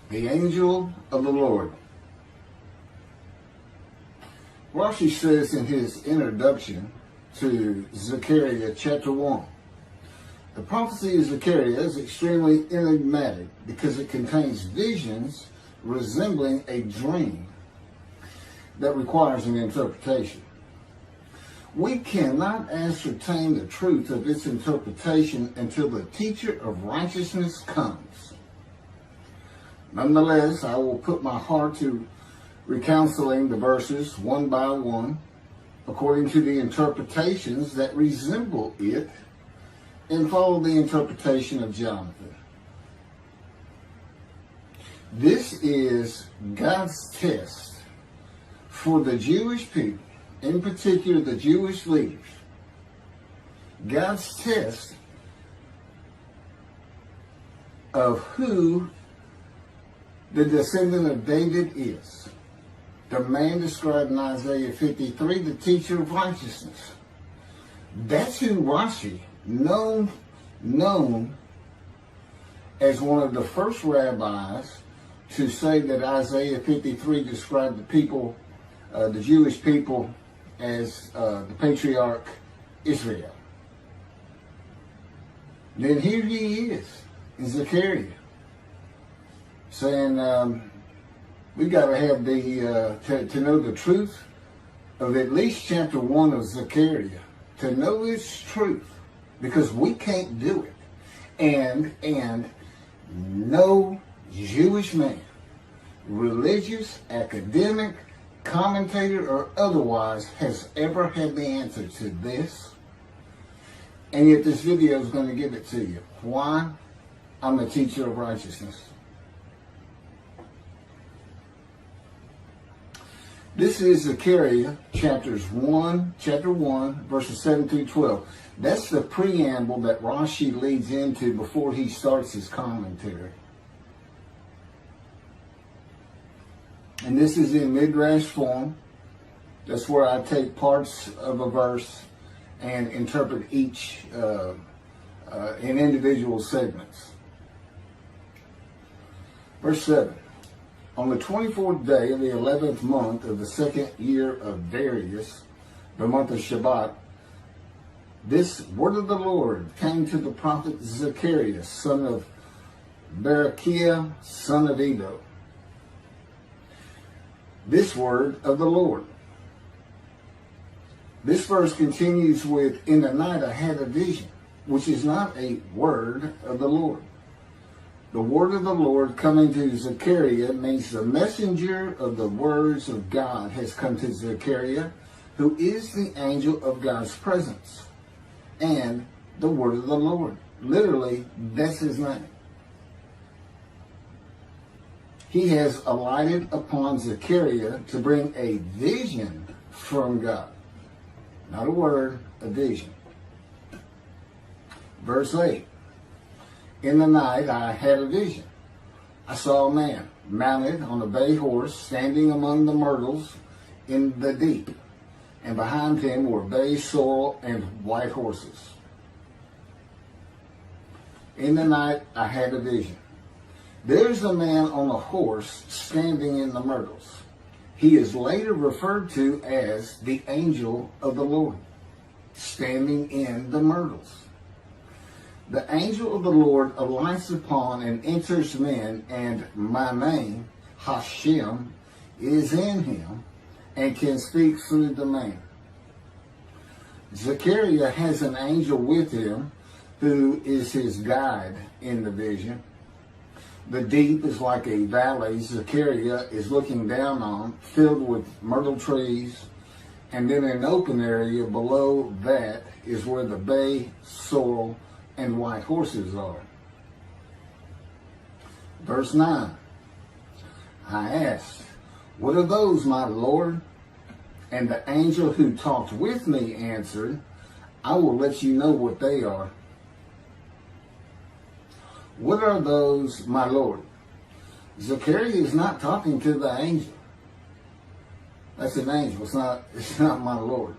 The angel of the Lord. Rashi says in his introduction to Zechariah chapter 1, the prophecy of Zechariah is extremely enigmatic because it contains visions resembling a dream that requires an interpretation. We cannot ascertain the truth of its interpretation until the teacher of righteousness comes. Nonetheless, I will put my heart to recounseling the verses one by one, according to the interpretations that resemble it, and follow the interpretation of Jonathan. This is God's test for the Jewish people, in particular the Jewish leaders. God's test of who the descendant of David is. The man described in Isaiah 53, the teacher of righteousness. That's who Rashi, known as one of the first rabbis to say that Isaiah 53 described the people, the Jewish people, as the patriarch Israel. Then here he is in Zechariah, saying we got to have to know the truth of at least chapter 1 of Zechariah, to know its truth, because we can't do it. And no Jewish man, religious, academic, commentator, or otherwise, has ever had the answer to this. And yet this video is going to give it to you. Why? I'm a teacher of righteousness. This is Zechariah chapter 1, verses 7 through 12. That's the preamble that Rashi leads into before he starts his commentary. And this is in midrash form. That's where I take parts of a verse and interpret each in individual segments. Verse 7. On the 24th day of the 11th month of the second year of Darius, the month of Shabbat, this word of the Lord came to the prophet Zechariah, son of Berechiah, son of Edo. This word of the Lord. This verse continues with, in the night I had a vision, which is not a word of the Lord. The word of the Lord coming to Zechariah means the messenger of the words of God has come to Zechariah, who is the angel of God's presence, and the word of the Lord. Literally, that's his name. He has alighted upon Zechariah to bring a vision from God. Not a word, a vision. Verse 8. In the night I had a vision. I saw a man mounted on a bay horse standing among the myrtles in the deep, and behind him were bay, sorrel, and white horses. In the night I had a vision. There's a man on a horse standing in the myrtles. He is later referred to as the angel of the Lord, standing in the myrtles. The angel of the Lord alights upon and enters men, and my name, Hashem, is in him and can speak through the man. Zechariah has an angel with him who is his guide in the vision. The deep is like a valley Zechariah is looking down on, filled with myrtle trees, and then an open area below that is where the bay, sorrel, and white horses are. Verse 9. I asked, what are those, my Lord? And the angel who talked with me answered, I will let you know what they are. What are those, my Lord? Zechariah is not talking to the angel. That's an angel. It's not my Lord.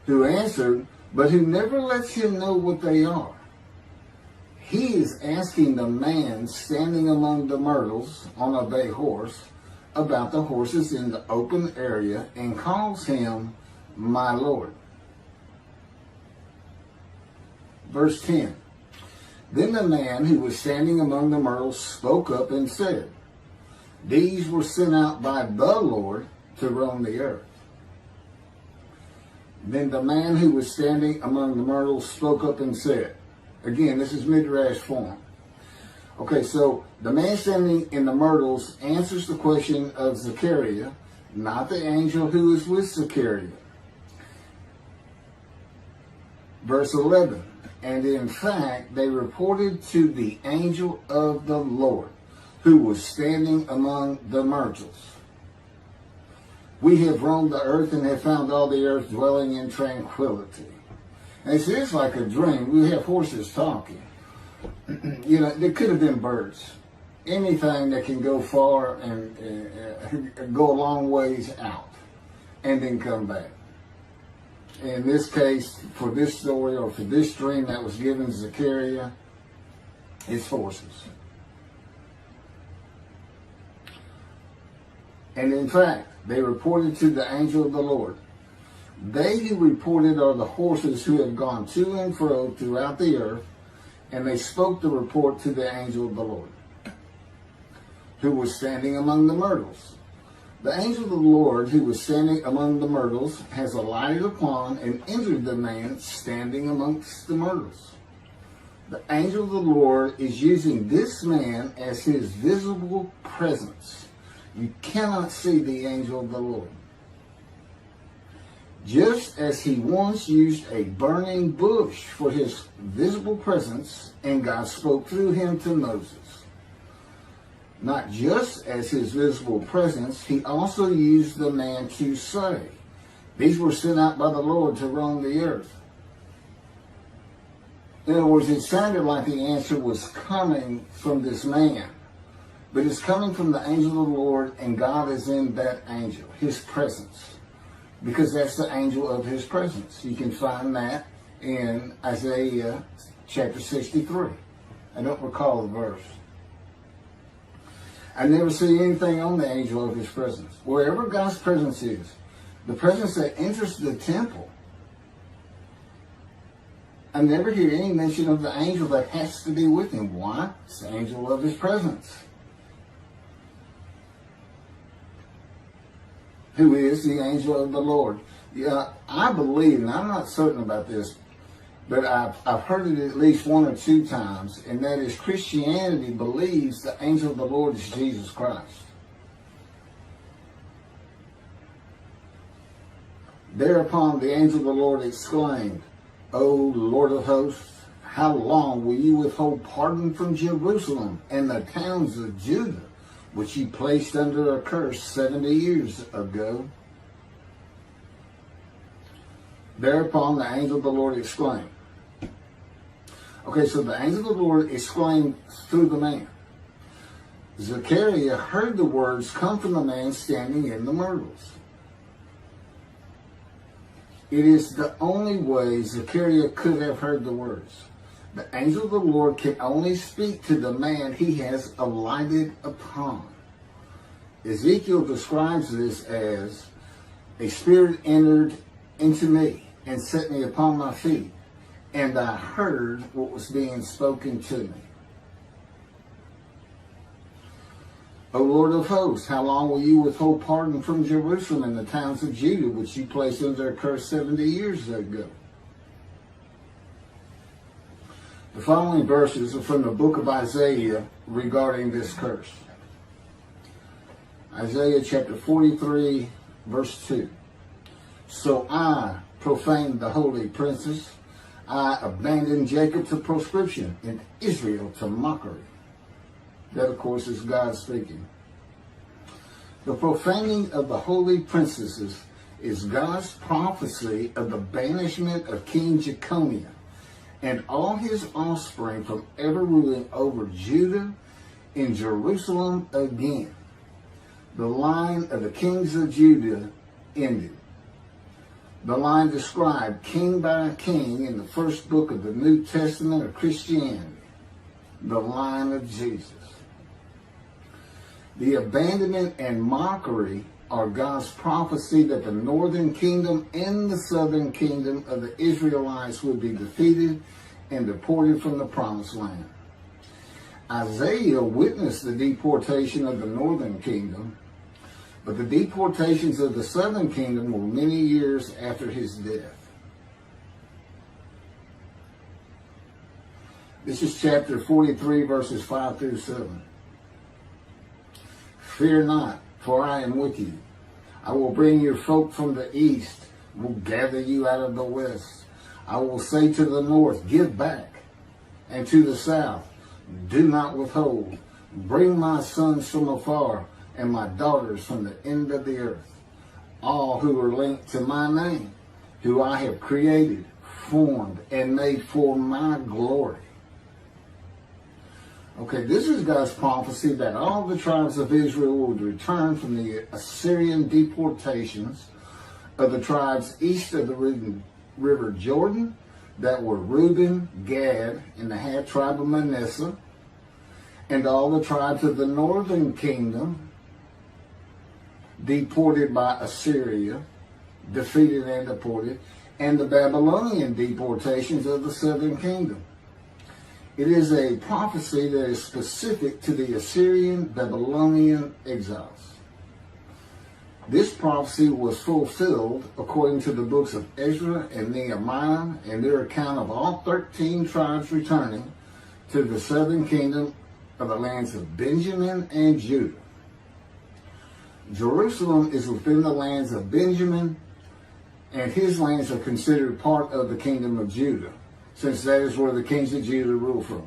Who answered, but who never lets him know what they are. he is asking the man standing among the myrtles on a bay horse about the horses in the open area and calls him my Lord. Verse 10. Then the man who was standing among the myrtles spoke up and said, these were sent out by the Lord to roam the earth. Then the man who was standing among the myrtles spoke up and said, again, this is midrash form. Okay, so the man standing in the myrtles answers the question of Zechariah, not the angel who is with Zechariah. Verse 11, and in fact, they reported to the angel of the Lord, who was standing among the myrtles. We have roamed the earth and have found all the earth dwelling in tranquility. And it's just like a dream. We have horses talking. You know, there could have been birds. Anything that can go far and go a long ways out and then come back. In this case, for this story or for this dream that was given to Zechariah, it's horses. And in fact, they reported to the angel of the Lord. They who reported are the horses who have gone to and fro throughout the earth, and they spoke the report to the angel of the Lord, who was standing among the myrtles. The angel of the Lord, who was standing among the myrtles, has alighted upon and entered the man standing amongst the myrtles. The angel of the Lord is using this man as his visible presence. You cannot see the angel of the Lord. Just as he once used a burning bush for his visible presence, and God spoke through him to Moses. Not just as his visible presence, he also used the man to say, these were sent out by the Lord to roam the earth. In other words, it sounded like the answer was coming from this man. But it's coming from the angel of the Lord, and God is in that angel, his presence. Because that's the angel of his presence. You can find that in Isaiah chapter 63. I don't recall the verse. I never see anything on the angel of his presence. Wherever God's presence is, the presence that enters the temple, I never hear any mention of the angel that has to be with him. Why? It's the angel of his presence, who is the angel of the Lord. Yeah, I believe, and I'm not certain about this, but I've heard it at least one or two times, and that is Christianity believes the angel of the Lord is Jesus Christ. Thereupon the angel of the Lord exclaimed, O Lord of hosts, how long will you withhold pardon from Jerusalem and the towns of Judah, which you placed under a curse 70 years ago? Thereupon the angel of the Lord exclaimed. Okay, so the angel of the Lord exclaimed through the man. Zechariah heard the words come from the man standing in the myrtles. It is the only way Zechariah could have heard the words. The angel of the Lord can only speak to the man he has alighted upon. Ezekiel describes this as, a spirit entered into me and set me upon my feet, and I heard what was being spoken to me. O Lord of hosts, how long will you withhold pardon from Jerusalem and the towns of Judah, which you placed under a curse 70 years ago? The following verses are from the book of Isaiah regarding this curse. Isaiah chapter 43, verse 2. So I profaned the holy princes. I abandoned Jacob to proscription and Israel to mockery. That, of course, is God speaking. The profaning of the holy princesses is God's prophecy of the banishment of King Jeconiah and all his offspring from ever ruling over Judah and Jerusalem again. The line of the kings of Judah ended. The line described king by king in the first book of the New Testament of Christianity. the line of Jesus. The abandonment and mockery are God's prophecy that the northern kingdom and the southern kingdom of the Israelites would be defeated and deported from the promised land. Isaiah witnessed the deportation of the northern kingdom, but the deportations of the southern kingdom were many years after his death. This is chapter 43, verses 5 through 7. Fear not, for I am with you. I will bring your folk from the east, will gather you out of the west. I will say to the north, give back, and to the south, do not withhold. Bring my sons from afar, and my daughters from the end of the earth, all who are linked to my name, who I have created, formed, and made for my glory. Okay, this is God's prophecy that all the tribes of Israel would return from the Assyrian deportations of the tribes east of the river Jordan, that were Reuben, Gad, and the half tribe of Manasseh, and all the tribes of the northern kingdom, deported by Assyria, defeated and deported, and the Babylonian deportations of the southern kingdom. It is a prophecy that is specific to the Assyrian Babylonian exiles. This prophecy was fulfilled according to the books of Ezra and Nehemiah and their account of all 13 tribes returning to the southern kingdom of the lands of Benjamin and Judah. Jerusalem is within the lands of Benjamin, and his lands are considered part of the kingdom of Judah, since that is where the kings of Judah rule from.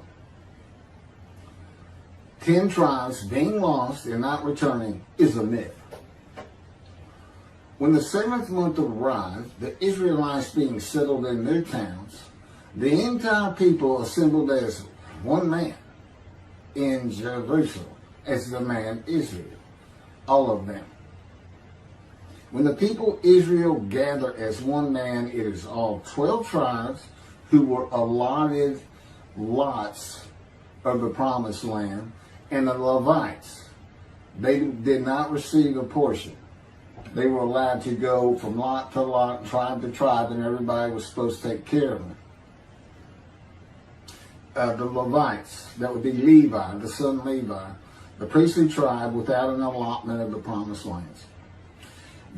10 tribes being lost and not returning is a myth. When the 7th month arrived, the Israelites being settled in their towns, the entire people assembled as one man in Jerusalem, as the man Israel, all of them. When the people Israel gather as one man, it is all 12 tribes who were allotted lots of the promised land, and the Levites, they did not receive a portion. They were allowed to go from lot to lot, tribe to tribe, and everybody was supposed to take care of them. The Levites, that would be Levi, the son of Levi, the priestly tribe without an allotment of the promised lands.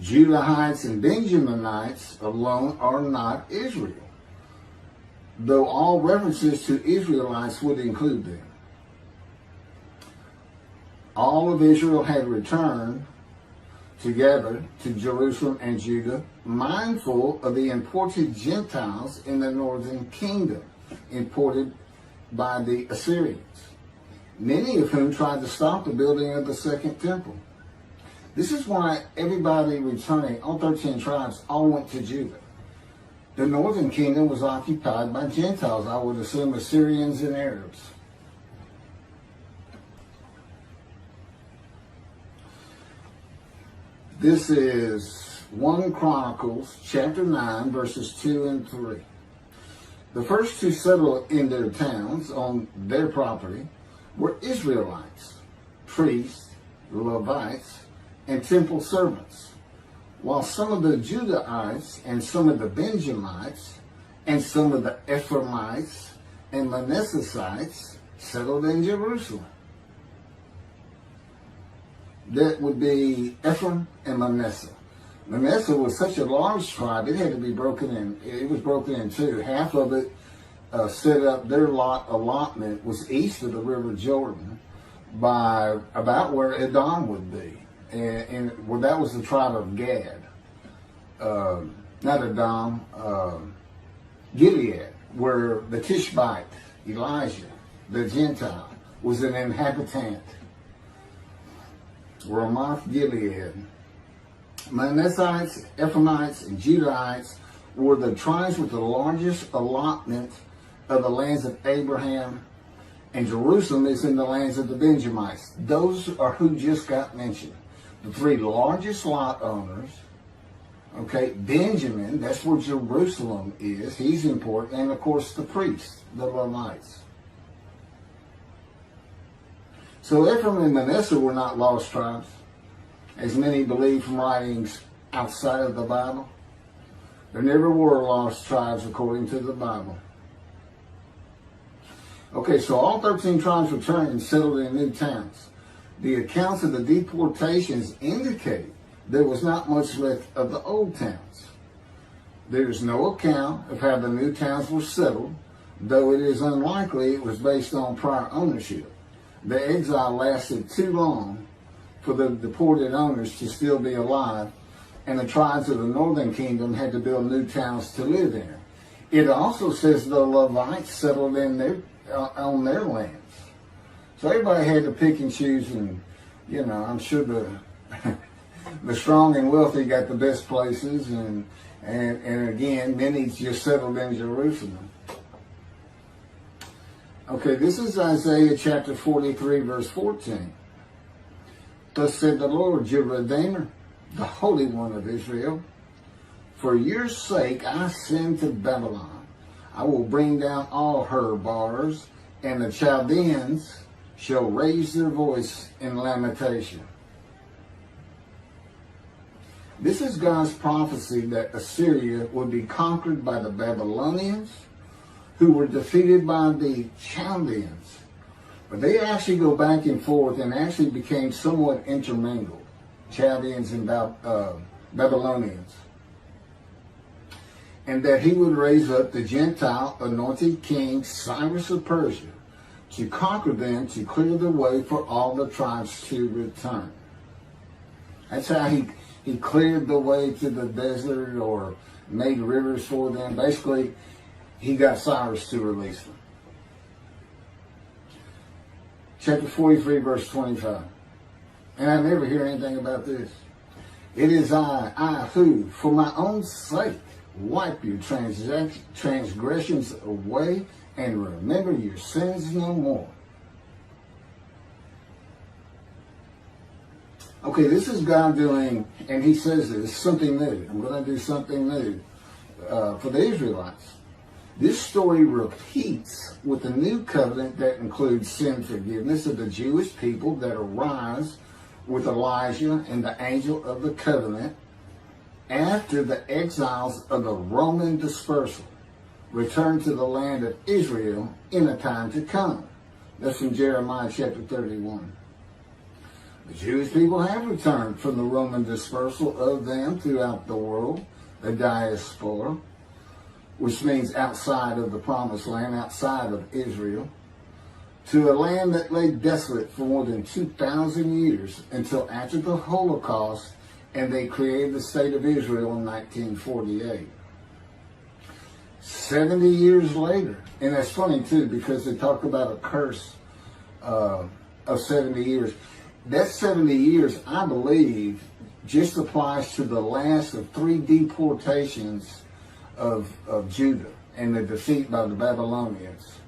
Judahites and Benjaminites alone are not Israel, though all references to Israelites would include them. All of Israel had returned together to Jerusalem and Judah, mindful of the imported Gentiles in the northern kingdom, imported by the Assyrians, many of whom tried to stop the building of the second temple. This is why everybody returning, all 13 tribes, all went to Judah. The northern kingdom was occupied by Gentiles, I would assume Assyrians and Arabs. This is 1 Chronicles chapter 9, verses 2 and 3. The first to settle in their towns on their property were Israelites, priests, Levites, and temple servants, while some of the Judahites and some of the Benjamites and some of the Ephraimites and Manassesites settled in Jerusalem. That would be Ephraim and Manasseh. Manasseh was such a large tribe, it had to be broken in. It was broken in two. Half of it set up, their allotment was east of the river Jordan by about where Edom would be. And well, that was the tribe of Gad. Not Edom, Gilead, where the Tishbite, Elijah, the Gentile, was an inhabitant. Ramoth Gilead. Manassites, Ephraimites, and Judahites were the tribes with the largest allotment of the lands of Abraham, and Jerusalem is in the lands of the Benjamites. Those are who just got mentioned. The 3 largest lot owners. Okay, Benjamin, that's where Jerusalem is. He's important. And of course the priests, the Levites. So Ephraim and Manasseh were not lost tribes, as many believe from writings outside of the Bible. There never were lost tribes according to the Bible. Okay, so all 13 tribes returned and settled in new towns. The accounts of the deportations indicate there was not much left of the old towns. There is no account of how the new towns were settled, though it is unlikely it was based on prior ownership. The exile lasted too long for the deported owners to still be alive, and the tribes of the northern kingdom had to build new towns to live in. It also says the Levites settled in on their lands. So everybody had to pick and choose, and I'm sure the strong and wealthy got the best places, and again, many just settled in Jerusalem. Okay, this is Isaiah chapter 43, verse 14. Thus said the Lord, your Redeemer, the Holy One of Israel, for your sake I send to Babylon. I will bring down all her bars, and the Chaldeans shall raise their voice in lamentation. This is God's prophecy that Assyria would be conquered by the Babylonians, who were defeated by the Chaldeans. But they actually go back and forth and actually became somewhat intermingled, Chaldeans and Babylonians. And that he would raise up the Gentile anointed king Cyrus of Persia to conquer them, to clear the way for all the tribes to return. That's how he cleared the way to the desert, or made rivers for them. Basically, he got Cyrus to release them. Chapter 43, verse 25. And I never hear anything about this. It is I who, for my own sake, wipe your transgressions away and remember your sins no more. Okay, this is God doing, and he says this, something new. I'm going to do something new for the Israelites. This story repeats with the new covenant that includes sin forgiveness of the Jewish people that arise with Elijah and the angel of the covenant after the exiles of the Roman dispersal return to the land of Israel in a time to come. That's from Jeremiah chapter 31. The Jewish people have returned from the Roman dispersal of them throughout the world, the diaspora, which means outside of the promised land, outside of Israel, to a land that lay desolate for more than 2,000 years until after the Holocaust, and they created the state of Israel in 1948. 70 years later, and that's funny too, because they talk about a curse of 70 years. That 70 years, I believe, just applies to the last of 3 deportations of Judah and the defeat by the Babylonians.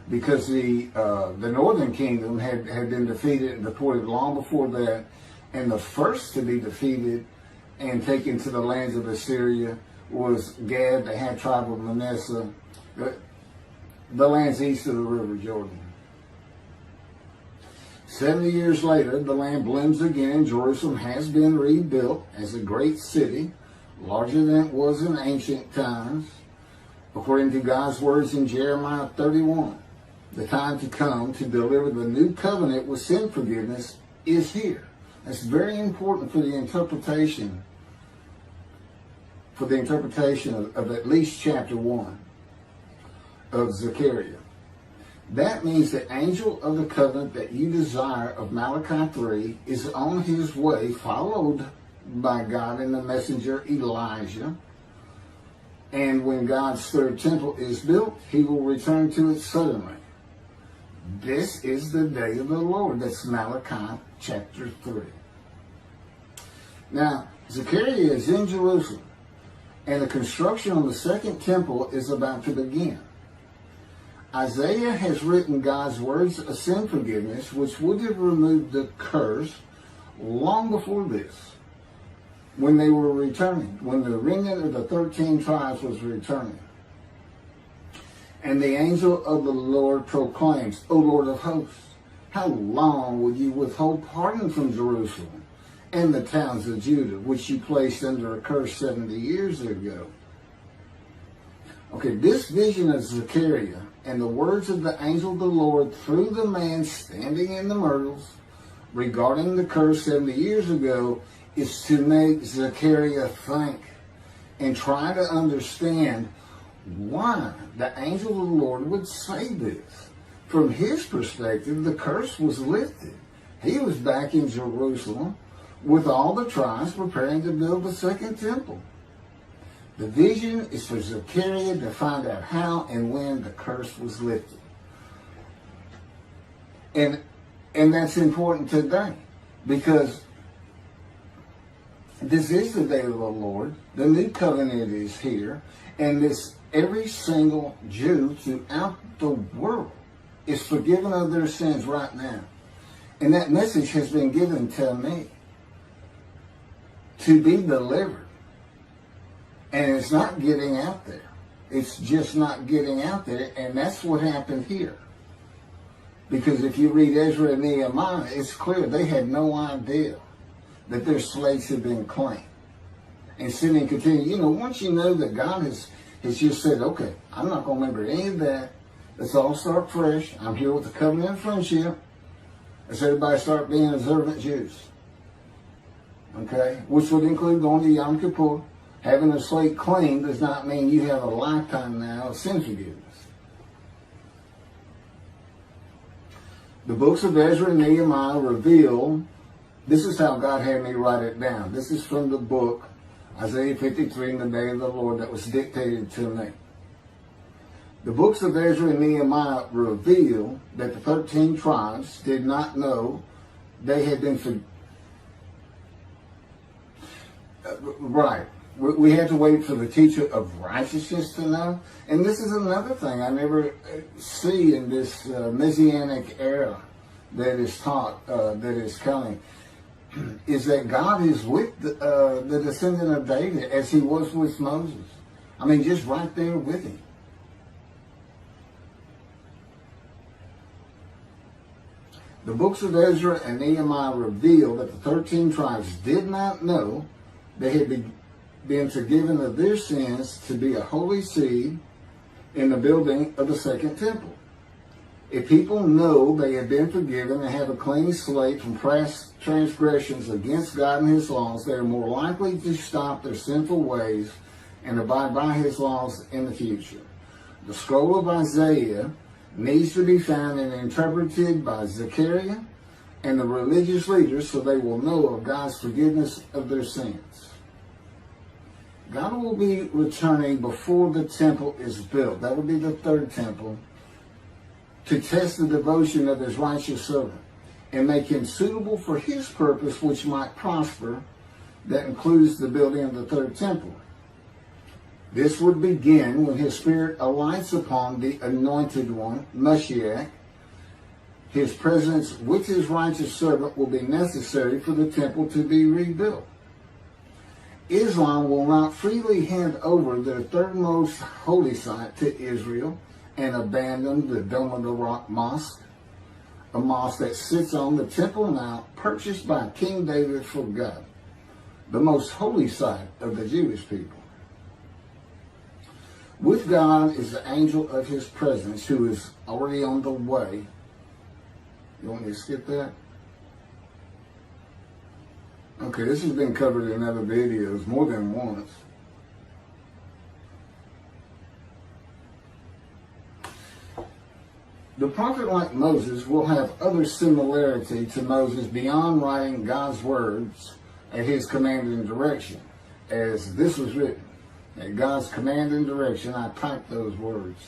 Because the northern kingdom had been defeated and deported long before that, and the first to be defeated and taken to the lands of Assyria was Gad, the half tribe of Manasseh, the lands east of the river Jordan. 70 years later, the land blooms again. Jerusalem has been rebuilt as a great city, larger than it was in ancient times. According to God's words in Jeremiah 31, the time to come to deliver the new covenant with sin forgiveness is here. That's very important for the interpretation of at least chapter 1 of Zechariah. That means the angel of the covenant that you desire of Malachi 3 is on his way, followed by God and the messenger Elijah. And when God's third temple is built, he will return to it suddenly. This is the day of the Lord. That's Malachi chapter 3. Now, Zechariah is in Jerusalem, and the construction on the second temple is about to begin. Isaiah has written God's words of sin forgiveness, which would have removed the curse long before this, when they were returning, when the remnant of the 13 tribes was returning. And the angel of the Lord proclaims, O Lord of hosts, How long will you withhold pardon from Jerusalem and the towns of Judah, which you placed under a curse 70 years ago? Okay, this vision of Zechariah and the words of the angel of the Lord through the man standing in the myrtles regarding the curse 70 years ago is to make Zechariah think and try to understand why the angel of the Lord would say this. From his perspective, the curse was lifted. He was back in Jerusalem with all the tribes preparing to build the second temple. The vision is for Zechariah to find out how and when the curse was lifted. And that's important today, because this is the day of the Lord. The new covenant is here, and every single Jew throughout the world is forgiven of their sins right now. And that message has been given to me to be delivered. And it's not getting out there. It's just not getting out there. And that's what happened here. Because if you read Ezra and Nehemiah, it's clear they had no idea that their slates had been claimed. And sin and continue. You know, once you know that God has just said, okay, I'm not going to remember any of that. Let's all start fresh. I'm here with the covenant of friendship. Let's everybody start being observant Jews. Okay? Which would include going to Yom Kippur. Having a slate clean does not mean you have a lifetime now of sin forgiveness. The books of Ezra and Nehemiah reveal, this is how God had me write it down. This is from the book, Isaiah 53, in the day of the Lord, that was dictated to me. The books of Ezra and Nehemiah reveal that the 13 tribes did not know they had been right. We had to wait for the teacher of righteousness to know. And this is another thing I never see in this Messianic era that is taught, that is coming, is that God is with the descendant of David as he was with Moses. I mean, just right there with him. The books of Ezra and Nehemiah reveal that the 13 tribes did not know they had been forgiven of their sins to be a holy seed in the building of the second temple. If people know they have been forgiven and have a clean slate from past transgressions against God and his laws, they are more likely to stop their sinful ways and abide by his laws in the future. The scroll of Isaiah needs to be found and interpreted by Zechariah and the religious leaders so they will know of God's forgiveness of their sins. God will be returning before the temple is built. That will be the third temple, to test the devotion of his righteous servant and make him suitable for his purpose, which might prosper. That includes the building of the third temple. This would begin when his spirit alights upon the anointed one, Moshiach. His presence with his righteous servant will be necessary for the temple to be rebuilt. Islam will not freely hand over their third most holy site to Israel and abandon the Dome of the Rock Mosque, a mosque that sits on the Temple Mount purchased by King David for God, the most holy site of the Jewish people. With God is the angel of his presence who is already on the way. You want me to skip that? Okay, this has been covered in other videos more than once. The prophet like Moses will have other similarity to Moses beyond writing God's words at his command and direction. As this was written, at God's command and direction, I typed those words.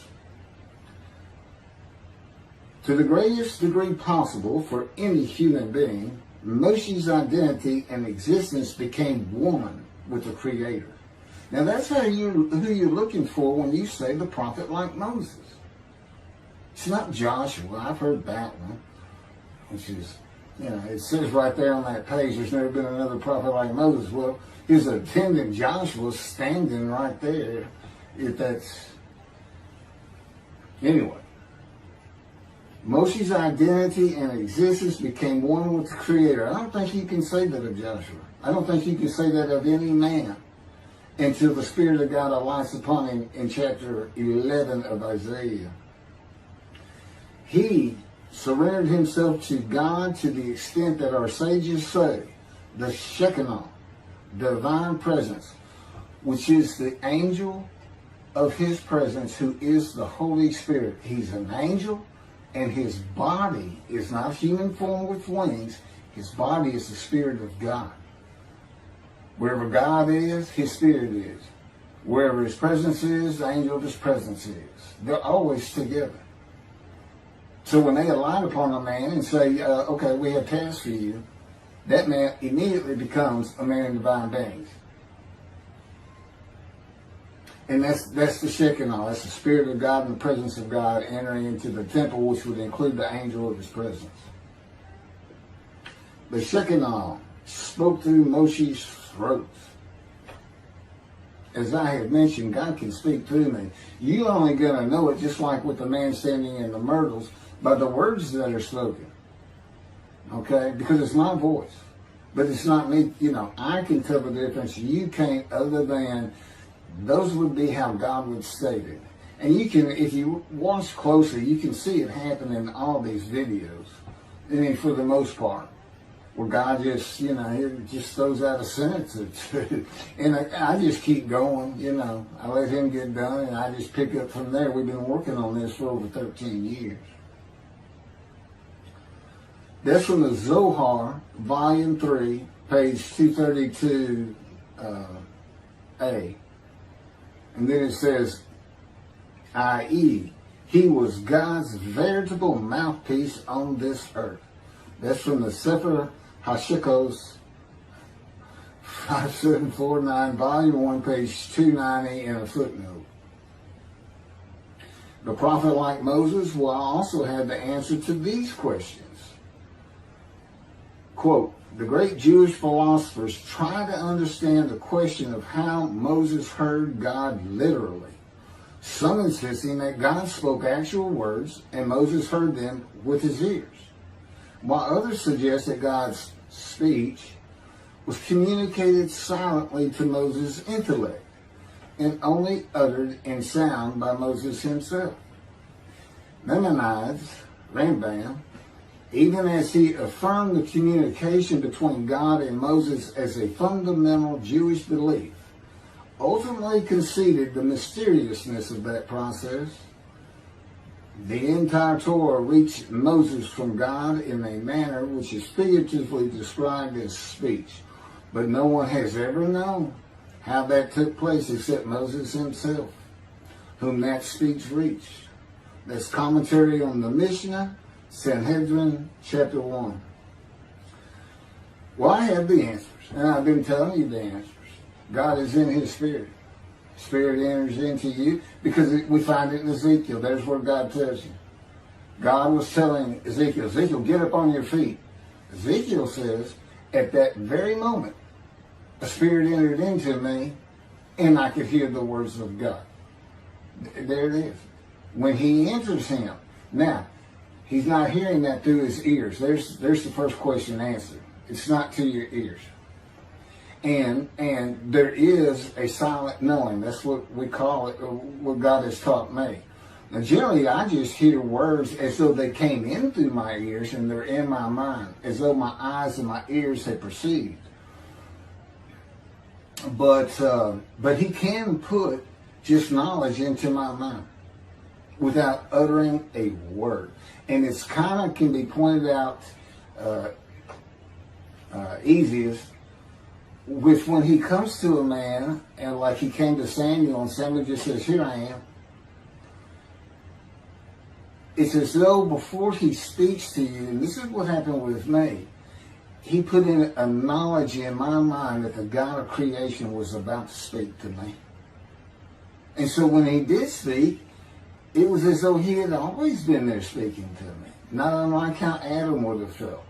To the greatest degree possible for any human being, Moshe's identity and existence became one with the Creator. Now that's who you're looking for when you say the prophet like Moses. It's not Joshua. I've heard that one, which is, it says right there on that page, there's never been another prophet like Moses. Well, his attendant Joshua standing right there, if that's, anyway. Moshe's identity and existence became one with the Creator. I don't think you can say that of Joshua. I don't think you can say that of any man until the Spirit of God alights upon him in chapter 11 of Isaiah. He surrendered himself to God to the extent that our sages say the Shekinah, divine presence, which is the angel of his presence, who is the Holy Spirit. He's an angel, and his body is not human form with wings. His body is the Spirit of God. Wherever God is, his Spirit is. Wherever his presence is, the angel of his presence is. They're always together. So when they alight upon a man and say, okay, we have tasks for you, that man immediately becomes a man in divine beings. And that's the Shekinah. That's the Spirit of God and the presence of God entering into the temple, which would include the angel of his presence. The Shekinah spoke through Moshe's throat. As I have mentioned, God can speak through me. You're only going to know it, just like with the man standing in the myrtles, by the words that are spoken. Okay? Because it's my voice. But it's not me. You know, I can tell the difference. You can't, other than those would be how God would state it. And you can, if you watch closely, you can see it happen in all these videos. I mean, for the most part. Where God just, you know, he just throws out a sentence or two. And I just keep going, you know. I let him get done, and I just pick up from there. We've been working on this for over 13 years. That's from the Zohar, Volume 3, page 232A. And then it says, i.e., he was God's veritable mouthpiece on this earth. That's from the Sefer Hashikos 5749, Volume 1, page 290, and a footnote. The prophet, like Moses, will also have the answer to these questions. Quote, the great Jewish philosophers try to understand the question of how Moses heard God literally. Some insisting that God spoke actual words and Moses heard them with his ears, while others suggest that God's speech was communicated silently to Moses' intellect and only uttered in sound by Moses himself. Maimonides, Rambam, even as he affirmed the communication between God and Moses as a fundamental Jewish belief, ultimately conceded the mysteriousness of that process. The entire Torah reached Moses from God in a manner which is figuratively described as speech, but no one has ever known how that took place except Moses himself, whom that speech reached. That's commentary on the Mishnah, Sanhedrin, chapter 1. Well, I have the answers, and I've been telling you the answers. God is in his Spirit. Spirit enters into you, because we find it in Ezekiel. There's where God tells you. God was telling Ezekiel, Ezekiel, get up on your feet. Ezekiel says, at that very moment, a spirit entered into me, and I could hear the words of God. There it is. When he enters him. Now, he's not hearing that through his ears. There's the first question answered. It's not to your ears. And there is a silent knowing. That's what we call it, what God has taught me. Now, generally, I just hear words as though they came in through my ears and they're in my mind, as though my eyes and my ears had perceived. But he can put just knowledge into my mind without uttering a word. And it's kind of can be pointed out easiest with when he comes to a man, and like he came to Samuel, and Samuel just says, here I am. It's as though before he speaks to you, and this is what happened with me, he put in a knowledge in my mind that the God of creation was about to speak to me. And so when he did speak, it was as though he had always been there speaking to me. Not unlike how Adam would have felt.